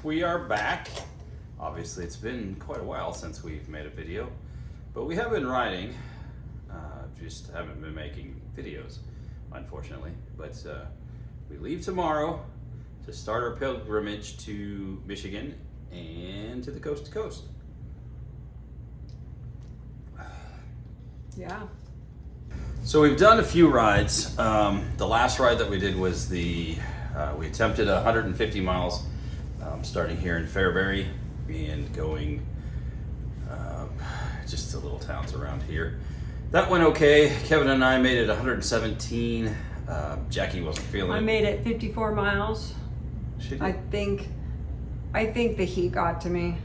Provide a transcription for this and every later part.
we are back. Obviously, it's been quite a while since we've made a video, but we have been riding. Just haven't been making videos, unfortunately. But we leave tomorrow to start our pilgrimage to Michigan and to the coast to coast. Yeah. So we've done a few rides. The last ride that we did was we attempted 150 miles, starting here in Fairbury and going just to little towns around here. That went okay. Kevin and I made it 117. Jackie wasn't feeling it. I made it 54 miles. She did. I think the heat got to me.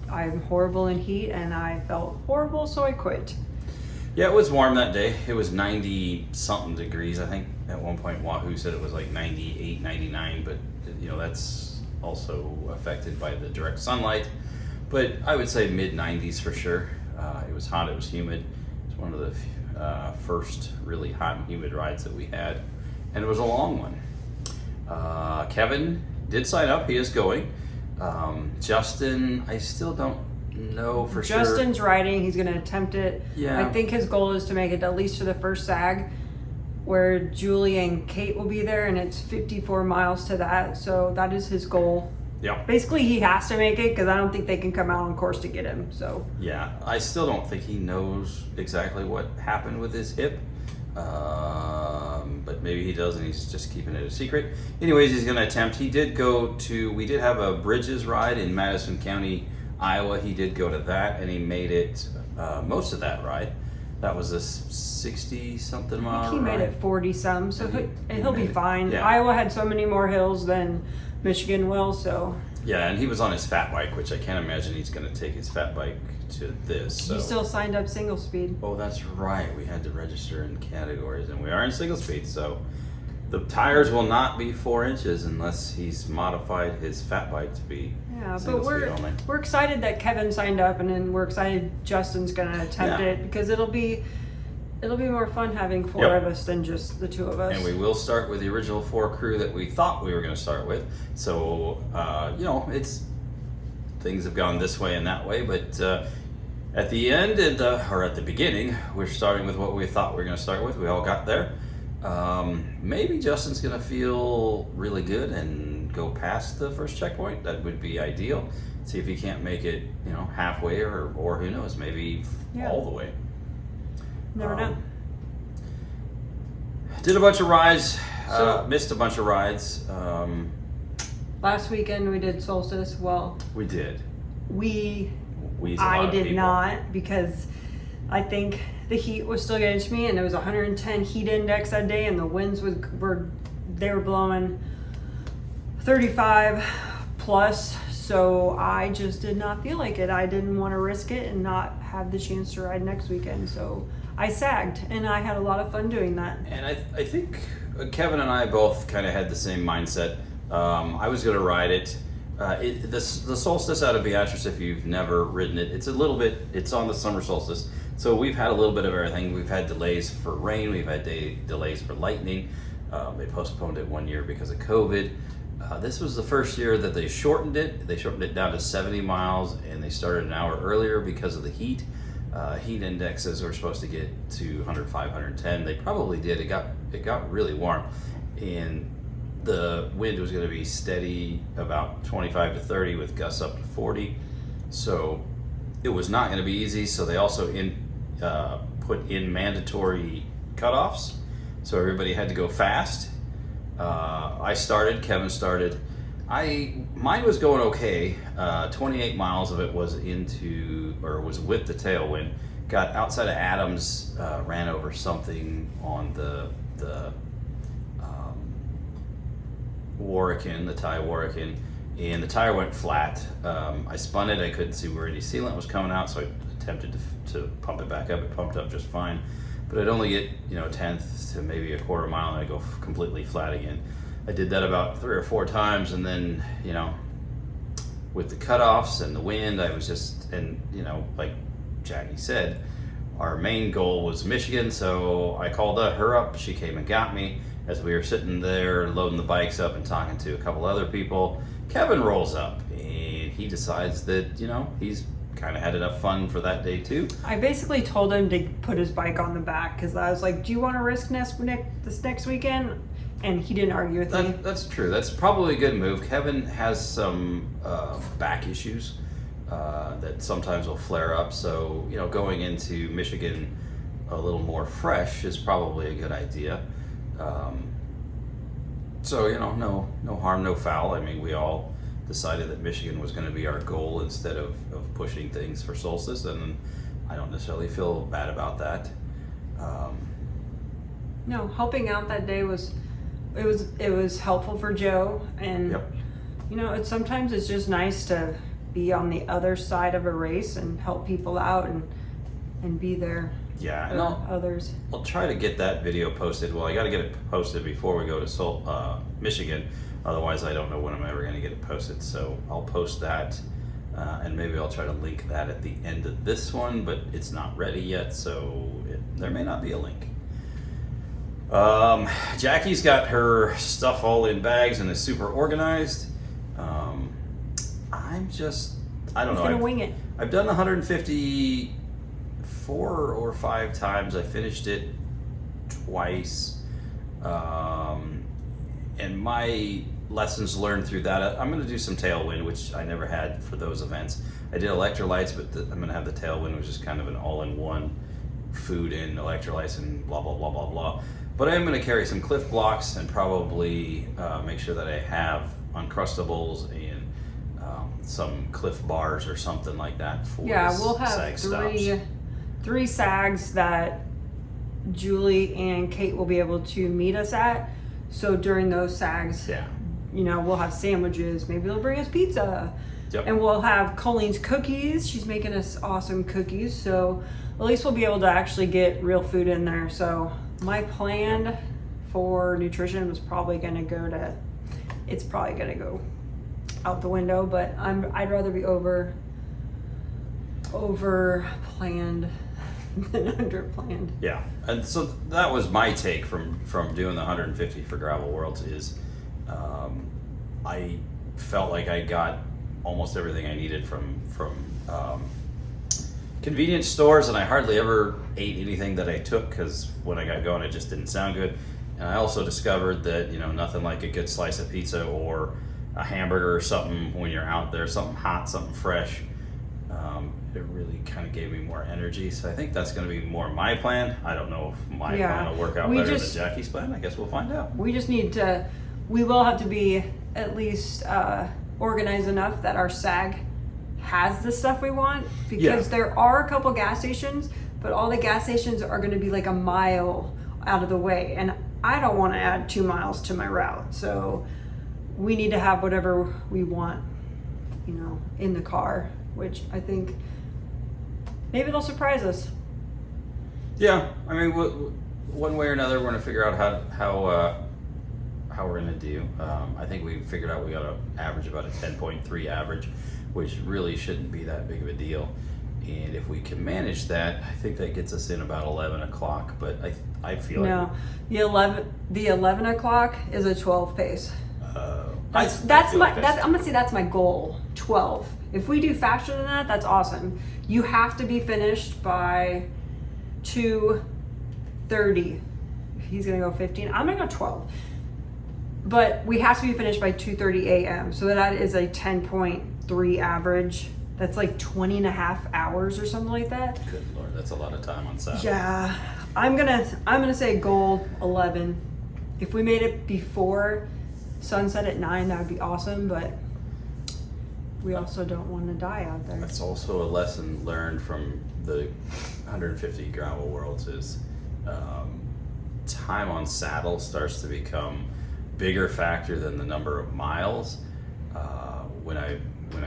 I'm horrible in heat and I felt horrible, so I quit. Yeah, it was warm that day. It was 90 something degrees. I think at one point Wahoo said it was like 98, 99, but that's also affected by the direct sunlight. But I would say mid 90s for sure. It was hot, it was humid. It was one of the first really hot and humid rides that we had, and it was a long one. Kevin did sign up, he is going. Justin, I still don't know for sure. Justin's riding, he's gonna attempt it. Yeah. I think his goal is to make it at least to the first sag, where Julie and Kate will be there, and it's 54 miles to that, so that is his goal. Yeah. Basically, he has to make it because I don't think they can come out on course to get him. So. Yeah, I still don't think he knows exactly what happened with his hip, but maybe he does, and he's just keeping it a secret. Anyways, he's going to attempt. We did have a Bridges ride in Madison County, Iowa. He did go to that, and he made it most of that ride. That was a 60-something mile I think he made it 40-some, so he'll be fine. Yeah. Iowa had so many more hills than Michigan will, so. Yeah, and he was on his fat bike, which I can't imagine he's going to take his fat bike to this. So. He still signed up single speed. Oh, that's right. We had to register in categories, and we are in single speed, so the tires will not be 4 inches unless he's modified his fat bike to be single speed only. We're excited that Kevin signed up, and then we're excited Justin's going to attempt it because it'll be more fun having four of us than just the two of us. And we will start with the original 4 crew that we thought we were going to start with. So, things have gone this way and that way, but at the end or at the beginning, we're starting with what we thought we were going to start with. We all got there. Maybe Justin's going to feel really good and go past the first checkpoint. That would be ideal. See if he can't make it, halfway or who knows, maybe all the way. Never know. Did a bunch of rides, missed a bunch of rides. Last weekend we did Solstice. Well, We did. I did not because I think the heat was still getting to me, and it was 110 heat index that day, and the winds were blowing 35 plus. So I just did not feel like it. I didn't want to risk it and not have the chance to ride next weekend. So I sagged, and I had a lot of fun doing that. And I think Kevin and I both kind of had the same mindset. I was going to ride it. The Solstice out of Beatrice, if you've never ridden it, it's on the summer solstice. So we've had a little bit of everything. We've had delays for rain. We've had delays for lightning. They postponed it 1 year because of COVID. This was the first year that they shortened it. They shortened it down to 70 miles, and they started an hour earlier because of the heat. Heat indexes were supposed to get to 105, 110. They probably did. It got really warm, and the wind was going to be steady about 25 to 30 with gusts up to 40. So it was not going to be easy. So they also put in mandatory cutoffs. So everybody had to go fast. I started, Kevin started. Mine was going okay. 28 miles of it was with the tailwind. Got outside of Adams, ran over something on the Warwican, the Thai Warwican, and the tire went flat. I spun it. I couldn't see where any sealant was coming out, so I attempted to pump it back up. It pumped up just fine, but I'd only get a tenth to maybe a quarter mile, and I'd go completely flat again. I did that about 3 or 4 times, and then with the cutoffs and the wind, I was just, and like Jackie said, our main goal was Michigan, so I called her up. She came and got me, as we were sitting there loading the bikes up and talking to a couple other people, Kevin rolls up and he decides that, he's kind of had enough fun for that day too. I basically told him to put his bike on the back because I was like, do you want to risk this next weekend? And he didn't argue with me. That's true. That's probably a good move. Kevin has some back issues that sometimes will flare up. So, going into Michigan a little more fresh is probably a good idea. So, no harm, no foul. I mean, we all decided that Michigan was going to be our goal instead of pushing things for solstice, and I don't necessarily feel bad about that. No, helping out that day was helpful for Joe, and Yep. Sometimes it's just nice to be on the other side of a race and help people out and be there. Yeah, and others. I'll try to get that video posted. Well, I got to get it posted before we go to Michigan. Otherwise, I don't know when I'm ever going to get it posted. So I'll post that, and maybe I'll try to link that at the end of this one, but it's not ready yet, so there may not be a link. Jackie's got her stuff all in bags and is super organized. I don't know. He's gonna wing it. I've done the 150 4 or 5 times. I finished it twice. And my lessons learned through that, I'm going to do some tailwind, which I never had for those events. I did electrolytes, but I'm going to have the tailwind, which is kind of an all-in-one food and electrolytes and blah, blah, blah, blah, blah. But I am going to carry some Cliff Blocks and probably make sure that I have Uncrustables and some Cliff Bars or something like that for we'll have three SAGs that Julie and Kate will be able to meet us at. So during those SAGs, we'll have sandwiches. Maybe they'll bring us pizza. Yep. And we'll have Colleen's cookies. She's making us awesome cookies. So at least we'll be able to actually get real food in there. So my plan for nutrition was probably going to go out the window, but I'd rather be over planned than under planned. Yeah, and so that was my take from doing the 150 for Gravel Worlds is I felt like I got almost everything I needed from convenience stores, and I hardly ever ate anything that I took because when I got going it just didn't sound good. And I also discovered that nothing like a good slice of pizza or a hamburger or something when you're out there, something hot, something fresh. It really kind of gave me more energy. So I think that's going to be more my plan. I don't know if my plan will work out better than Jackie's plan. I guess we'll find out. We will have to be at least organized enough that our SAG has the stuff we want, because there are a couple gas stations, but all the gas stations are going to be like a mile out of the way. And I don't want to add 2 miles to my route. So we need to have whatever we want, in the car, which I think maybe they'll surprise us. Yeah, I mean, one way or another, we're gonna figure out how we're gonna do. I think we figured out we got to average about a 10.3 average, which really shouldn't be that big of a deal. And if we can manage that, I think that gets us in about 11 o'clock. But I feel like the 11 o'clock is a 12 pace. That's my goal. 12. If we do faster than that, that's awesome. You have to be finished by 2:30. He's gonna go 15. I'm gonna go 12. But we have to be finished by 2:30 a.m. So that is a 10.3 average. That's like 20 and a half hours or something like that. Good Lord, that's a lot of time on Saturday. Yeah, I'm gonna say goal 11. If we made it before sunset at 9, that would be awesome. But we also don't want to die out there. That's also a lesson learned from the 150 Gravel Worlds is time on saddle starts to become bigger factor than the number of miles. When I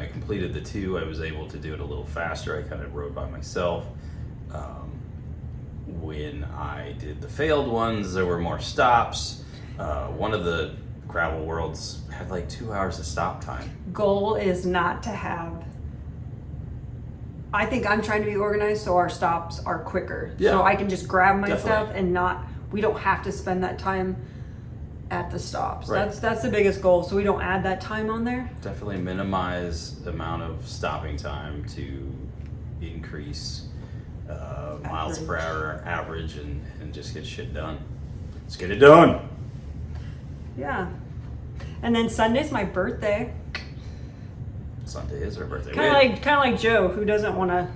completed the 2, I was able to do it a little faster. I kind of rode by myself. When I did the failed ones, there were more stops. One of the Gravel Worlds had like 2 hours of stop time. Goal is not to have. I think I'm trying to be organized so our stops are quicker. Yeah, so I can just grab my stuff and we don't have to spend that time at the stops. Right. That's the biggest goal. So we don't add that time on there. Definitely minimize the amount of stopping time to increase miles per hour average and just get shit done. Let's get it done. Yeah. And then Sunday's my birthday. Sunday is our birthday. Kind of like Joe, who doesn't want to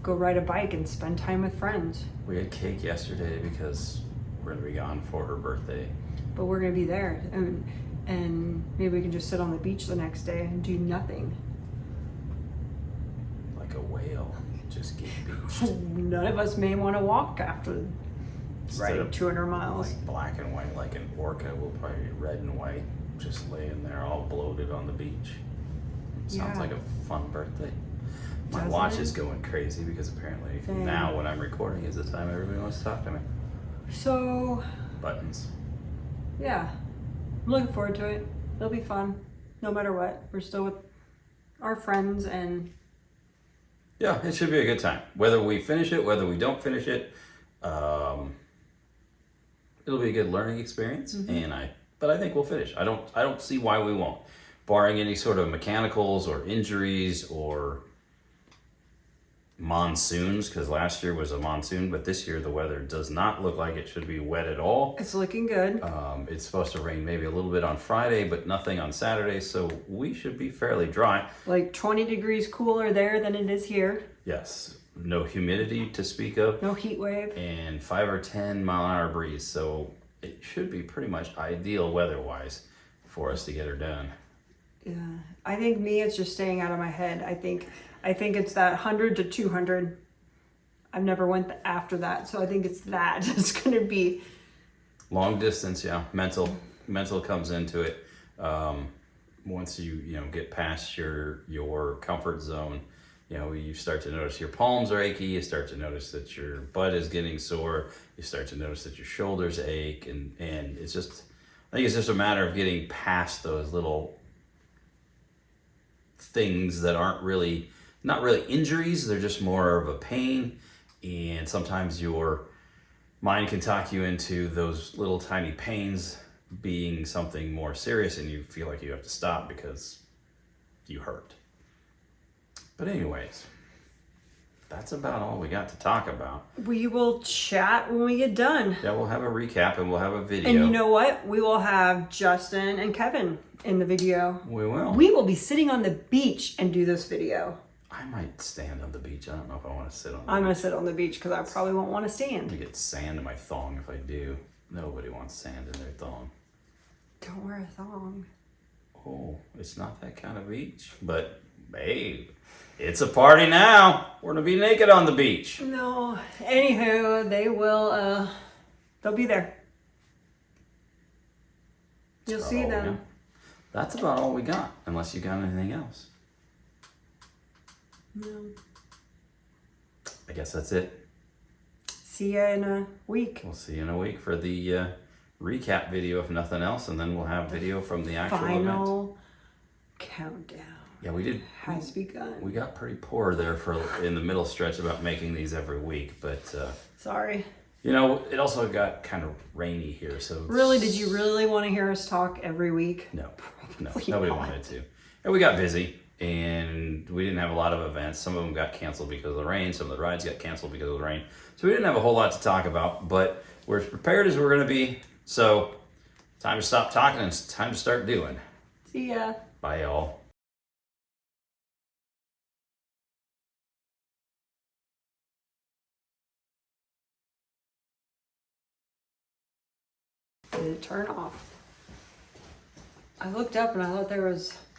go ride a bike and spend time with friends. We had cake yesterday because we're gonna be gone for her birthday. But we're gonna be there, and maybe we can just sit on the beach the next day and do nothing. Like a whale, just get beached. None of us may want to walk after riding 200 miles. Like black and white, like an orca, we'll probably be red and white, just laying there all bloated on the beach. Sounds like a fun birthday. My watch is going crazy because apparently now when I'm recording is the time everybody wants to talk to me. So Buttons. yeah, I'm looking forward to it. It'll be fun, no matter what. We're still with our friends, and yeah, it should be a good time. Whether we finish it, whether we don't finish it, it'll be a good learning experience. But I think we'll finish. I don't see why we won't, barring any sort of mechanicals or injuries or monsoons, because last year was a monsoon, but this year the weather does not look like it should be wet at all. it's looking good. It's supposed to rain maybe a little bit on Friday, but nothing on Saturday, so we should be fairly dry. Like 20 degrees cooler there than it is here. Yes, no humidity to speak of, No heat wave. and 5 or 10 mile an hour breeze, so it should be pretty much ideal weather-wise for us to get her done. Yeah, I think it's just staying out of my head. I think it's that 100 to 200. I've never went after that, so I think it's that. It's gonna be Long distance, yeah. Mental comes into it. Once you get past your comfort zone, you start to notice your palms are achy. You start to notice that your butt is getting sore. You start to notice that your shoulders ache, and it's just, I think it's just a matter of getting past those little things that aren't really, not really injuries. They're just more of a pain, and sometimes your mind can talk you into those little tiny pains being something more serious, and you feel like you have to stop because you hurt. But anyways, that's about all we got to talk about. We will chat when we get done. Yeah, we'll have a recap and we'll have a video. And you know what? We will have Justin and Kevin in the video. We will. We will be sitting on the beach and do this video. I might stand on the beach. I don't know if I want to sit on the I'm beach. going to sit on the beach because I probably won't want to I'm stand. going to get sand in my thong if I do. Nobody wants sand in their thong. Don't wear a thong. Oh, it's not that kind of beach. But, babe, it's a party now. We're going to be naked on the beach. No. Anywho, they'll be there. You'll That's see about all we them. got. That's about all we got, unless you got anything else. No. I guess that's it. See ya in a week. We'll see you in a week for the recap video, if nothing else, and then we'll have video from the actual event. Final countdown Yeah, we did. has begun. We got pretty poor there in the middle stretch about making these every week, but Sorry. it also got kind of rainy here, so Really, did you really want to hear us talk every week? No, Probably nobody not. wanted to. And we got busy, and we didn't have a lot of events. Some of them got canceled because of the rain. Some of the rides got canceled because of the rain. So we didn't have a whole lot to talk about, but we're as prepared as we're going to be. So time to stop talking and it's time to start doing. See ya. Bye, y'all. Did it turn off? I looked up and I thought there was